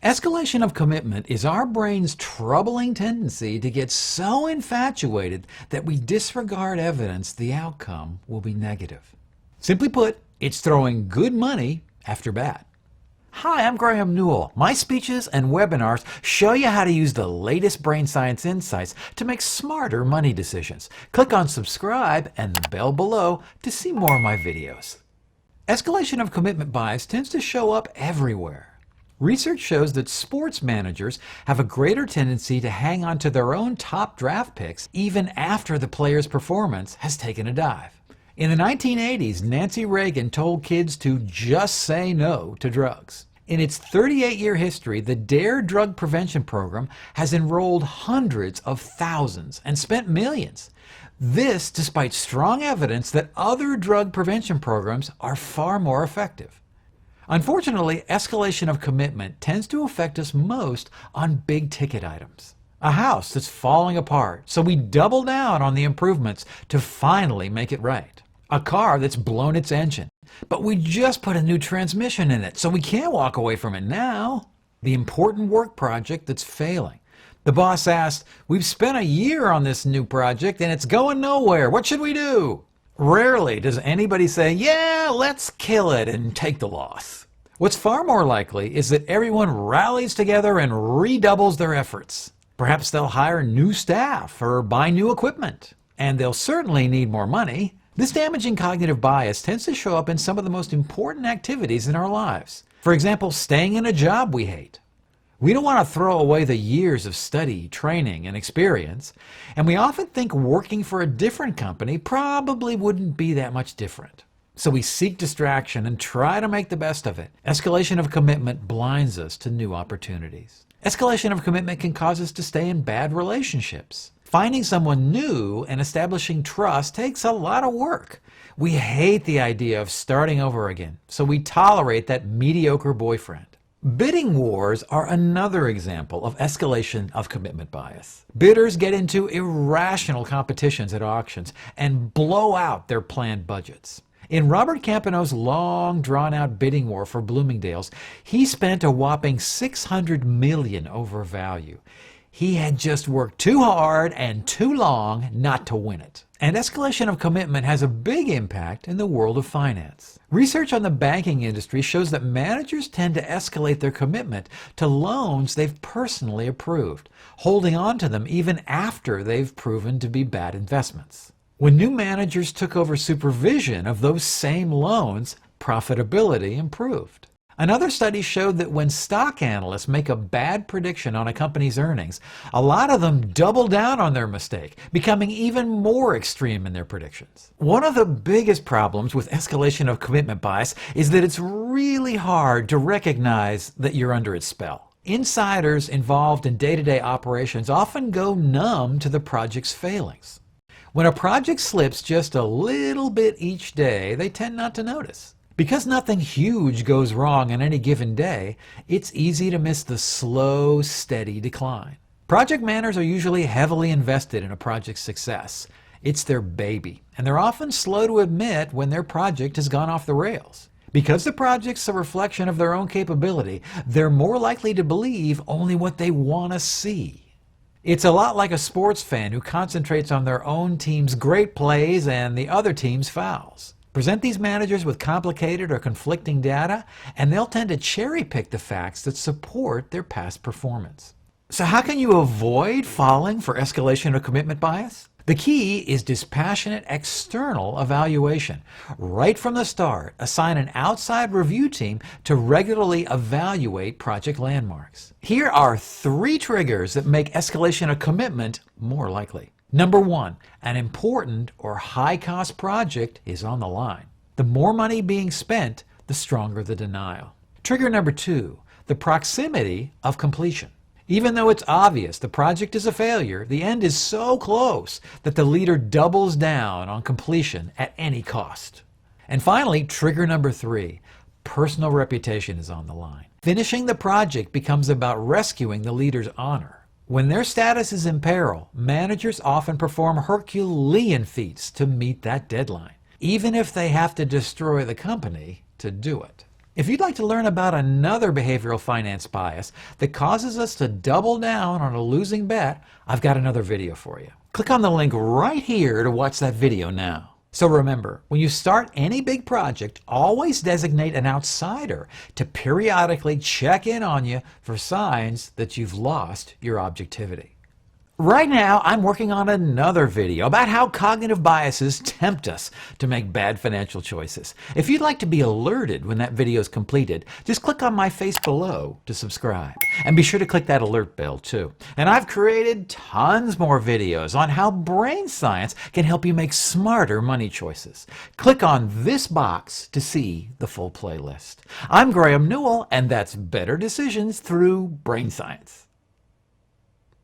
Escalation of commitment is our brain's troubling tendency to get so infatuated that we disregard evidence the outcome will be negative. Simply put, it's throwing good money after bad. Hi, I'm Graeme Newell. My speeches and webinars show you how to use the latest brain science insights to make smarter money decisions. Click on subscribe and the bell below to see more of my videos. Escalation of commitment bias tends to show up everywhere. Research shows that sports managers have a greater tendency to hang on to their own top draft picks even after the player's performance has taken a dive. In the 1980s, Nancy Reagan told kids to just say no to drugs. In its 38-year history, the DARE drug prevention program has enrolled hundreds of thousands and spent millions. This despite strong evidence that other drug prevention programs are far more effective. Unfortunately, escalation of commitment tends to affect us most on big-ticket items. A house that's falling apart, so we double down on the improvements to finally make it right. A car that's blown its engine, but we just put a new transmission in it, so we can't walk away from it now. The important work project that's failing. The boss asked, "We've spent a year on this new project and it's going nowhere. What should we do?" Rarely does anybody say, "Yeah, let's kill it and take the loss." What's far more likely is that everyone rallies together and redoubles their efforts. Perhaps they'll hire new staff or buy new equipment. And they'll certainly need more money. This damaging cognitive bias tends to show up in some of the most important activities in our lives. For example, staying in a job we hate. We don't want to throw away the years of study, training, and experience, and we often think working for a different company probably wouldn't be that much different. So we seek distraction and try to make the best of it. Escalation of commitment blinds us to new opportunities. Escalation of commitment can cause us to stay in bad relationships. Finding someone new and establishing trust takes a lot of work. We hate the idea of starting over again, so we tolerate that mediocre boyfriend. Bidding wars are another example of escalation of commitment bias. Bidders get into irrational competitions at auctions and blow out their planned budgets. In Robert Campano's long, drawn-out bidding war for Bloomingdale's, he spent a whopping $600 million over value. He had just worked too hard and too long not to win it. And escalation of commitment has a big impact in the world of finance. Research on the banking industry shows that managers tend to escalate their commitment to loans they've personally approved, holding on to them even after they've proven to be bad investments. When new managers took over supervision of those same loans, profitability improved. Another study showed that when stock analysts make a bad prediction on a company's earnings, a lot of them double down on their mistake, becoming even more extreme in their predictions. One of the biggest problems with escalation of commitment bias is that it's really hard to recognize that you're under its spell. Insiders involved in day-to-day operations often go numb to the project's failings. When a project slips just a little bit each day, they tend not to notice. Because nothing huge goes wrong on any given day, it's easy to miss the slow, steady decline. Project managers are usually heavily invested in a project's success. It's their baby, and they're often slow to admit when their project has gone off the rails. Because the project's a reflection of their own capability, they're more likely to believe only what they want to see. It's a lot like a sports fan who concentrates on their own team's great plays and the other team's fouls. Present these managers with complicated or conflicting data, and they'll tend to cherry-pick the facts that support their past performance. So how can you avoid falling for escalation of commitment bias? The key is dispassionate external evaluation. Right from the start, assign an outside review team to regularly evaluate project landmarks. Here are 3 triggers that make escalation of commitment more likely. Number 1, an important or high-cost project is on the line. The more money being spent, the stronger the denial. Trigger number 2, the proximity of completion. Even though it's obvious the project is a failure, the end is so close that the leader doubles down on completion at any cost. And finally, trigger number 3, personal reputation is on the line. Finishing the project becomes about rescuing the leader's honor. When their status is in peril, managers often perform Herculean feats to meet that deadline, even if they have to destroy the company to do it. If you'd like to learn about another behavioral finance bias that causes us to double down on a losing bet, I've got another video for you. Click on the link right here to watch that video now. So remember, when you start any big project, always designate an outsider to periodically check in on you for signs that you've lost your objectivity. Right now, I'm working on another video about how cognitive biases tempt us to make bad financial choices. If you'd like to be alerted when that video is completed, just click on my face below to subscribe. And be sure to click that alert bell too. And I've created tons more videos on how brain science can help you make smarter money choices. Click on this box to see the full playlist. I'm Graeme Newell, and that's Better Decisions Through Brain Science.